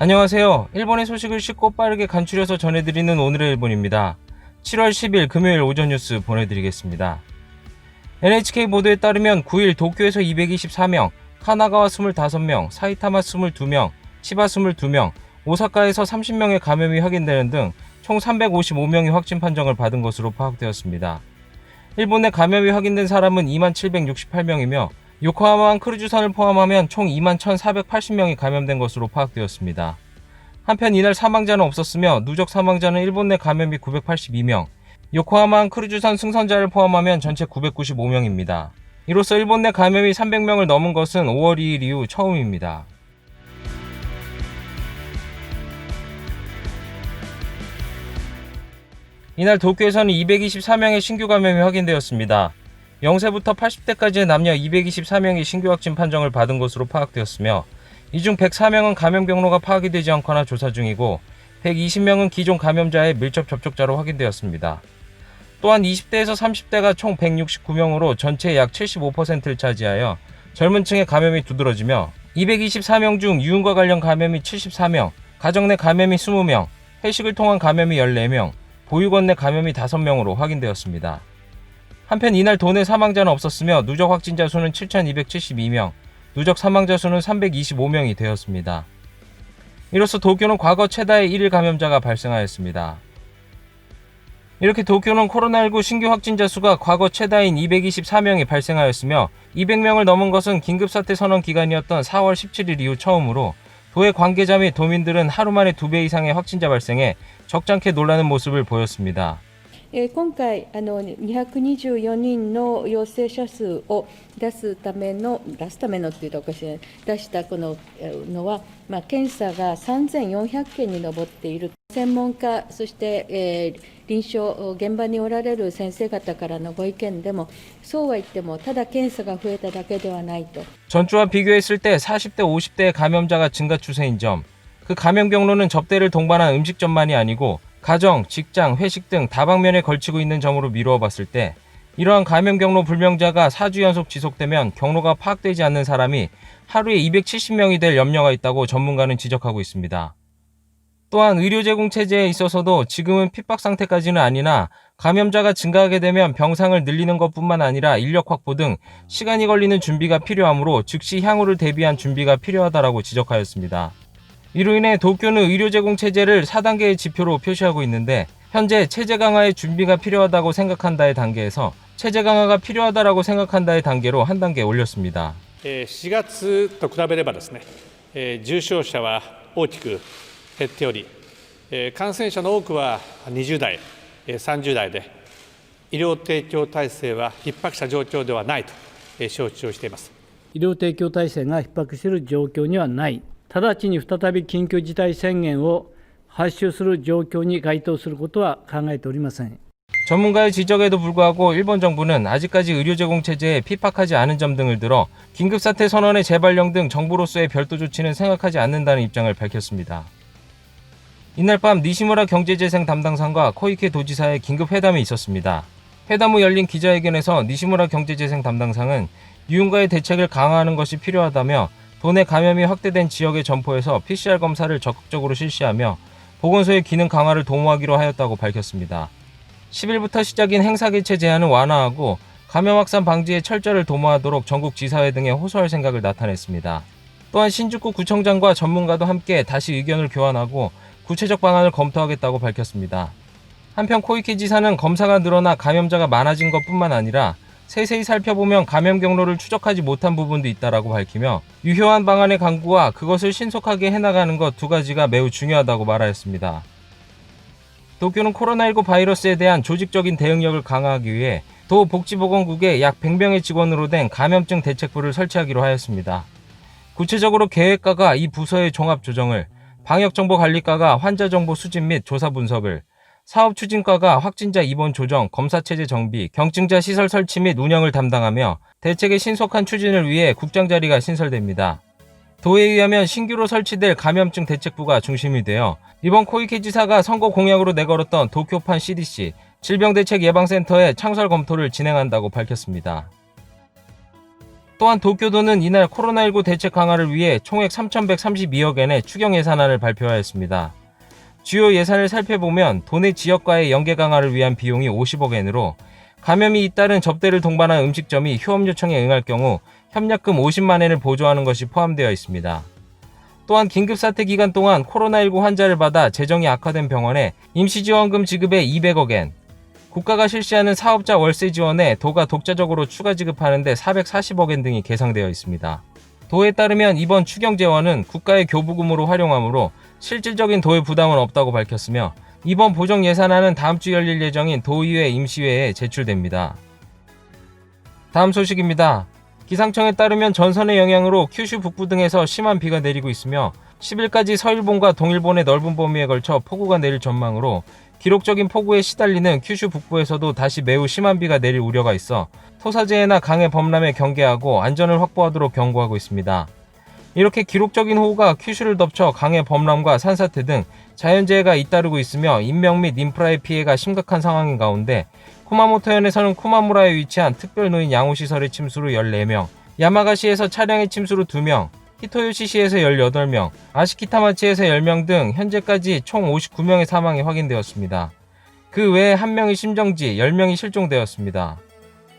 안녕하세요. 일본의 소식을 쉽고 빠르게 간추려서 전해드리는 오늘의 일본입니다. 7월 10일 금요일 오전 뉴스 보내드리겠습니다. NHK 보도에 따르면 9일 도쿄에서 224명, 카나가와 25명, 사이타마 22명, 치바 22명, 오사카에서 30명의 감염이 확인되는 등 총 355명이 확진 판정을 받은 것으로 파악되었습니다. 일본 내 감염이 확인된 사람은 2768명이며 요코하마항 크루즈선을 포함하면 총 21,480명이 감염된 것으로 파악되었습니다. 한편 이날 사망자는 없었으며 누적 사망자는 일본 내 감염이 982명, 요코하마항 크루즈선 승선자를 포함하면 전체 995명입니다. 이로써 일본 내 감염이 300명을 넘은 것은 5월 2일 이후 처음입니다. 이날 도쿄에서는 224명의 신규 감염이 확인되었습니다. 0세부터 80대까지의 남녀 224명이 신규 확진 판정을 받은 것으로 파악되었으며 이 중 104명은 감염 경로가 파악이 되지 않거나 조사 중이고 120명은 기존 감염자의 밀접 접촉자로 확인되었습니다. 또한 20대에서 30대가 총 169명으로 전체의 약 75%를 차지하여 젊은 층의 감염이 두드러지며 224명 중 유흥과 관련 감염이 74명, 가정 내 감염이 20명, 회식을 통한 감염이 14명, 보육원 내 감염이 5명으로 확인되었습니다. 한편 이날 도내 사망자는 없었으며 누적 확진자 수는 7,272명, 누적 사망자 수는 325명이 되었습니다. 이로써 도쿄는 과거 최다의 1일 감염자가 발생하였습니다. 이렇게 도쿄는 코로나19 신규 확진자 수가 과거 최다인 224명이 발생하였으며 200명을 넘은 것은 긴급사태 선언 기간이었던 4월 17일 이후 처음으로 도의 관계자 및 도민들은 하루 만에 2배 이상의 확진자 발생에 적잖게 놀라는 모습을 보였습니다. 今回224人の陽性者数を出すためのというとおかしい、出したこののは、検査が3400件に上っている。専門家、そして、臨床、現場におられる先生方からのご意見でも、そうは言っても、ただ検査が増えただけではないと。 전주와 비교했을 때 40대, 50대의 감염자가 증가 추세인 점, 그 감염 경로는 접대를 동반한 음식점만이 아니고 가정, 직장, 회식 등 다방면에 걸치고 있는 점으로 미루어 봤을 때 이러한 감염 경로 불명자가 4주 연속 지속되면 경로가 파악되지 않는 사람이 하루에 270명이 될 염려가 있다고 전문가는 지적하고 있습니다. 또한 의료 제공 체제에 있어서도 지금은 핍박 상태까지는 아니나 감염자가 증가하게 되면 병상을 늘리는 것뿐만 아니라 인력 확보 등 시간이 걸리는 준비가 필요하므로 즉시 향후를 대비한 준비가 필요하다라고 지적하였습니다. 이로 인해 도쿄는 의료 제공 체제를 4단계의 지표로 표시하고 있는데 현재 체제 강화의 준비가 필요하다고 생각한다의 단계에서 체제 강화가 필요하다라고 생각한다의 단계로 한 단계 올렸습니다. 4月と比べればですね、重症者は大きく減っており、感染者の多くは20代、30代で医療提供体制は逼迫した状況ではないと承知をしています。医療提供体制が逼迫している状況にはない。直ちに再び緊急事態宣言を発出する状況に該当することは考えておりません。 전문가의 지적에도 불구하고 일본 정부는 아직까지 의료 제공 체제에 핍박하지 않은 점 등을 들어 긴급사태 선언의 재발령 등 정부로서의 별도 조치는 생각하지 않는다는 입장을 밝혔습니다. 이날 밤 니시무라 경제재생 담당상과 코이케 도지사의 긴급 회담이 있었습니다. 회담 후 열린 기자회견에서 니시무라 경제재생 담당상은 유흥과의 대책을 강화하는 것이 필요하다며 도내 감염이 확대된 지역의 점포에서 PCR 검사를 적극적으로 실시하며 보건소의 기능 강화를 도모하기로 하였다고 밝혔습니다. 10일부터 시작인 행사 개최 제한은 완화하고 감염 확산 방지에 철저를 도모하도록 전국 지사회 등에 호소할 생각을 나타냈습니다. 또한 신주쿠 구청장과 전문가도 함께 다시 의견을 교환하고 구체적 방안을 검토하겠다고 밝혔습니다. 한편 코이케 지사는 검사가 늘어나 감염자가 많아진 것뿐만 아니라 세세히 살펴보면 감염 경로를 추적하지 못한 부분도 있다라고 밝히며 유효한 방안의 강구와 그것을 신속하게 해나가는 것 두 가지가 매우 중요하다고 말하였습니다. 도쿄는 코로나19 바이러스에 대한 조직적인 대응력을 강화하기 위해 도 복지보건국에 약 100명의 직원으로 된 감염증 대책부를 설치하기로 하였습니다. 구체적으로 계획과가 이 부서의 종합 조정을, 방역정보관리과가 환자정보 수집 및 조사 분석을, 사업추진과가 확진자 입원 조정, 검사체제 정비, 경증자 시설 설치 및 운영을 담당하며 대책의 신속한 추진을 위해 국장 자리가 신설됩니다. 도에 의하면 신규로 설치될 감염증 대책부가 중심이 되어 이번 코이케 지사가 선거 공약으로 내걸었던 도쿄판 CDC 질병대책예방센터의 창설 검토를 진행한다고 밝혔습니다. 또한 도쿄도는 이날 코로나19 대책 강화를 위해 총액 3,132억엔의 추경 예산안을 발표하였습니다. 주요 예산을 살펴보면 도내 지역과의 연계 강화를 위한 비용이 50억엔으로 감염이 잇따른 접대를 동반한 음식점이 휴업 요청에 응할 경우 협력금 50만엔을 보조하는 것이 포함되어 있습니다. 또한 긴급사태 기간 동안 코로나19 환자를 받아 재정이 악화된 병원에 임시지원금 지급에 200억엔, 국가가 실시하는 사업자 월세 지원에 도가 독자적으로 추가 지급하는 데 440억엔 등이 계상되어 있습니다. 도에 따르면 이번 추경 재원은 국가의 교부금으로 활용하므로 실질적인 도의 부담은 없다고 밝혔으며 이번 보정 예산안은 다음 주 열릴 예정인 도의회 임시회에 제출됩니다. 다음 소식입니다. 기상청에 따르면 전선의 영향으로 큐슈 북부 등에서 심한 비가 내리고 있으며 10일까지 서일본과 동일본의 넓은 범위에 걸쳐 폭우가 내릴 전망으로 기록적인 폭우에 시달리는 큐슈 북부에서도 다시 매우 심한 비가 내릴 우려가 있어 토사재해나 강해 범람에 경계하고 안전을 확보하도록 경고하고 있습니다. 이렇게 기록적인 호우가 큐슈를 덮쳐 강해 범람과 산사태 등 자연재해가 잇따르고 있으며 인명 및 인프라의 피해가 심각한 상황인 가운데 쿠마모토현에서는 쿠마무라에 위치한 특별노인 양호시설의 침수로 14명, 야마가시에서 차량의 침수로 2명, 히토요시시에서 18명, 아시키타마치에서 10명 등 현재까지 총 59명의 사망이 확인되었습니다. 그 외에 1명이 심정지, 10명이 실종되었습니다.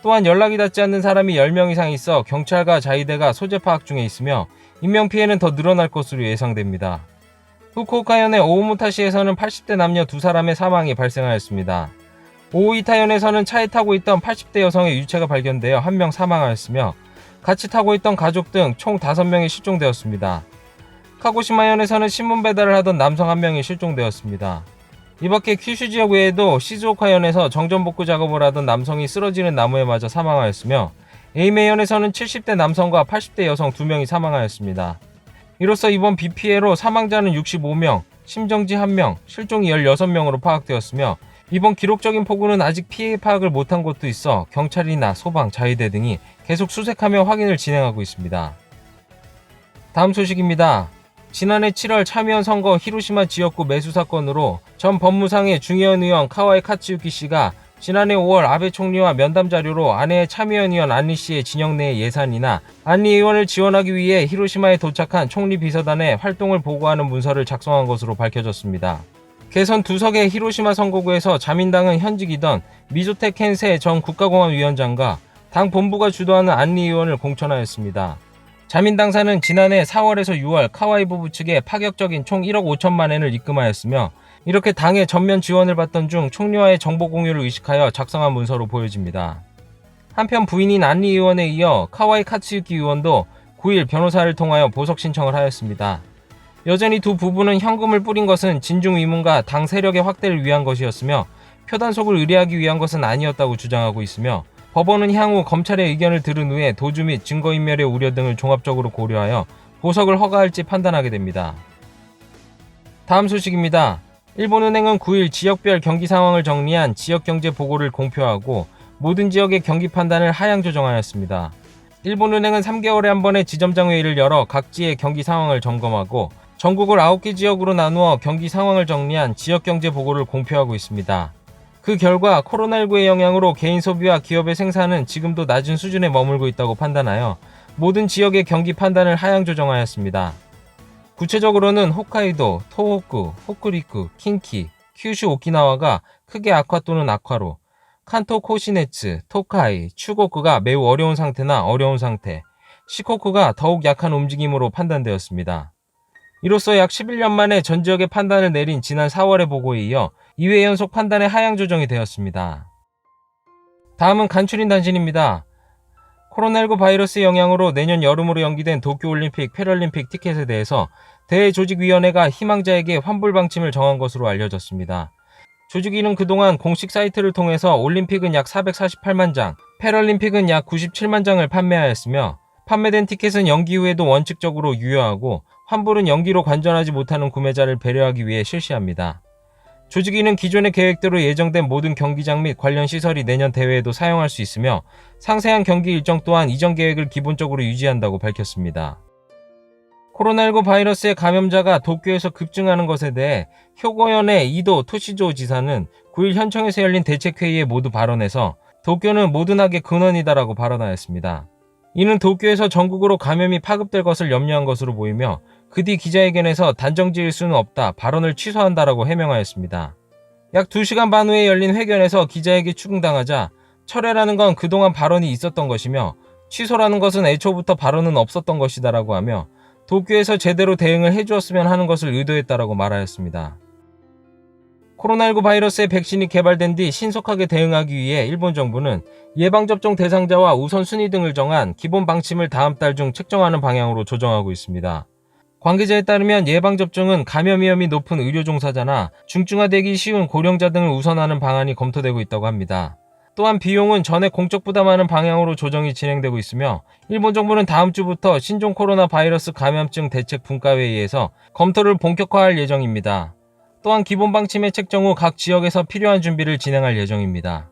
또한 연락이 닿지 않는 사람이 10명 이상 있어 경찰과 자위대가 소재 파악 중에 있으며 인명피해는 더 늘어날 것으로 예상됩니다. 후쿠오카현의 오오무타시에서는 80대 남녀 2사람의 사망이 발생하였습니다. 오오이타현에서는 차에 타고 있던 80대 여성의 유체가 발견되어 1명 사망하였으며 같이 타고 있던 가족 등 총 5명이 실종되었습니다. 카고시마현에서는 신문 배달을 하던 남성 1명이 실종되었습니다. 이밖에 큐슈 지역 외에도 시즈오카현에서 정전복구 작업을 하던 남성이 쓰러지는 나무에 맞아 사망하였으며 에이메현에서는 70대 남성과 80대 여성 2명이 사망하였습니다. 이로써 이번 비 피해로 사망자는 65명, 심정지 1명, 실종이 16명으로 파악되었으며 이번 기록적인 폭우는 아직 피해 파악을 못한 곳도 있어 경찰이나 소방, 자위대 등이 계속 수색하며 확인을 진행하고 있습니다. 다음 소식입니다. 지난해 7월 참의원 선거 히로시마 지역구 매수 사건으로 전 법무상의 중의원 의원 카와이 카츠유키 씨가 지난해 5월 아베 총리와 면담 자료로 아내의 참의원 의원 안리 씨의 진영 내의 예산이나 안리 의원을 지원하기 위해 히로시마에 도착한 총리 비서단의 활동을 보고하는 문서를 작성한 것으로 밝혀졌습니다. 개선 2석의 히로시마 선거구에서 자민당은 현직이던 미조테 켄세 전 국가공안위원장과 당 본부가 주도하는 안리 의원을 공천하였습니다. 자민당사는 지난해 4월에서 6월 카와이 부부 측에 파격적인 총 1억 5천만 엔을 입금하였으며 이렇게 당의 전면 지원을 받던 중 총리와의 정보 공유를 의식하여 작성한 문서로 보여집니다. 한편 부인인 안리 의원에 이어 카와이 카츠유키 의원도 9일 변호사를 통하여 보석 신청을 하였습니다. 여전히 두 부부는 현금을 뿌린 것은 진중 위문과 당 세력의 확대를 위한 것이었으며 표단속을 의뢰하기 위한 것은 아니었다고 주장하고 있으며 법원은 향후 검찰의 의견을 들은 후에 도주 및 증거인멸의 우려 등을 종합적으로 고려하여 보석을 허가할지 판단하게 됩니다. 다음 소식입니다. 일본은행은 9일 지역별 경기 상황을 정리한 지역경제 보고를 공표하고 모든 지역의 경기 판단을 하향 조정하였습니다. 일본은행은 3개월에 한 번의 지점장 회의를 열어 각 지의 경기 상황을 점검하고 전국을 9개 지역으로 나누어 경기 상황을 정리한 지역경제 보고를 공표하고 있습니다. 그 결과 코로나19의 영향으로 개인 소비와 기업의 생산은 지금도 낮은 수준에 머물고 있다고 판단하여 모든 지역의 경기 판단을 하향 조정하였습니다. 구체적으로는 홋카이도, 토호쿠, 호쿠리쿠, 킨키, 큐슈, 오키나와가 크게 악화 또는 악화로, 칸토 코시네츠, 토카이, 추고쿠가 매우 어려운 상태나 어려운 상태, 시코쿠가 더욱 약한 움직임으로 판단되었습니다. 이로써 약 11년 만에 전 지역의 판단을 내린 지난 4월의 보고에 이어 2회 연속 판단의 하향 조정이 되었습니다. 다음은 간추린 단신입니다. 코로나19 바이러스 영향으로 내년 여름으로 연기된 도쿄올림픽, 패럴림픽 티켓에 대해서 대조직위원회가 희망자에게 환불 방침을 정한 것으로 알려졌습니다. 조직위는 그동안 공식 사이트를 통해서 올림픽은 약 448만 장, 패럴림픽은 약 97만 장을 판매하였으며 판매된 티켓은 연기 후에도 원칙적으로 유효하고 환불은 연기로 관전하지 못하는 구매자를 배려하기 위해 실시합니다. 조직위는 기존의 계획대로 예정된 모든 경기장 및 관련 시설이 내년 대회에도 사용할 수 있으며 상세한 경기 일정 또한 이전 계획을 기본적으로 유지한다고 밝혔습니다. 코로나19 바이러스의 감염자가 도쿄에서 급증하는 것에 대해 효고현의 이도 토시조 지사는 9일 현청에서 열린 대책회의에 모두 발언해서 도쿄는 모든 악의 근원이다라고 발언하였습니다. 이는 도쿄에서 전국으로 감염이 파급될 것을 염려한 것으로 보이며 그 뒤 기자회견에서 단정지을 수는 없다, 발언을 취소한다라고 해명하였습니다. 약 2시간 반 후에 열린 회견에서 기자에게 추궁당하자 철회라는 건 그동안 발언이 있었던 것이며 취소라는 것은 애초부터 발언은 없었던 것이다라고 하며 도쿄에서 제대로 대응을 해주었으면 하는 것을 의도했다라고 말하였습니다. 코로나19 바이러스의 백신이 개발된 뒤 신속하게 대응하기 위해 일본 정부는 예방접종 대상자와 우선순위 등을 정한 기본 방침을 다음 달 중 책정하는 방향으로 조정하고 있습니다. 관계자에 따르면 예방접종은 감염 위험이 높은 의료 종사자나 중증화되기 쉬운 고령자 등을 우선하는 방안이 검토되고 있다고 합니다. 또한 비용은 전에 공적 부담하는 방향으로 조정이 진행되고 있으며 일본 정부는 다음 주부터 신종 코로나 바이러스 감염증 대책 분과회의에서 검토를 본격화할 예정입니다. 또한 기본 방침의 책정 후 각 지역에서 필요한 준비를 진행할 예정입니다.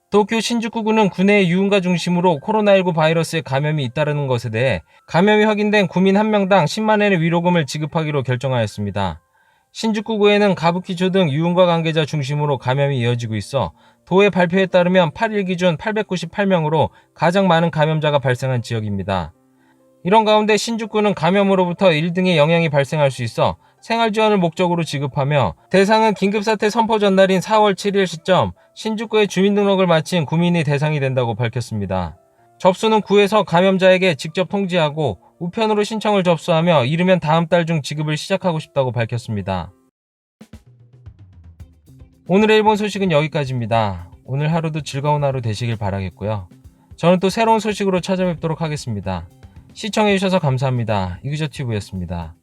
도쿄 신주쿠구는 구내의 유흥가 중심으로 코로나19 바이러스에 감염이 잇따르는 것에 대해 감염이 확인된 구민 1명당 10만 엔의 위로금을 지급하기로 결정하였습니다. 신주쿠구에는 가부키초 등 유흥가 관계자 중심으로 감염이 이어지고 있어 도의 발표에 따르면 8일 기준 898명으로 가장 많은 감염자가 발생한 지역입니다. 이런 가운데 신주쿠는 감염으로부터 1등의 영향이 발생할 수 있어 생활 지원을 목적으로 지급하며 대상은 긴급사태 선포 전날인 4월 7일 시점 신주쿠에 주민등록을 마친 구민이 대상이 된다고 밝혔습니다. 접수는 구에서 감염자에게 직접 통지하고 우편으로 신청을 접수하며 이르면 다음 달 중 지급을 시작하고 싶다고 밝혔습니다. 오늘의 일본 소식은 여기까지입니다. 오늘 하루도 즐거운 하루 되시길 바라겠고요. 저는 또 새로운 소식으로 찾아뵙도록 하겠습니다. 시청해주셔서 감사합니다. 이그저튜브였습니다.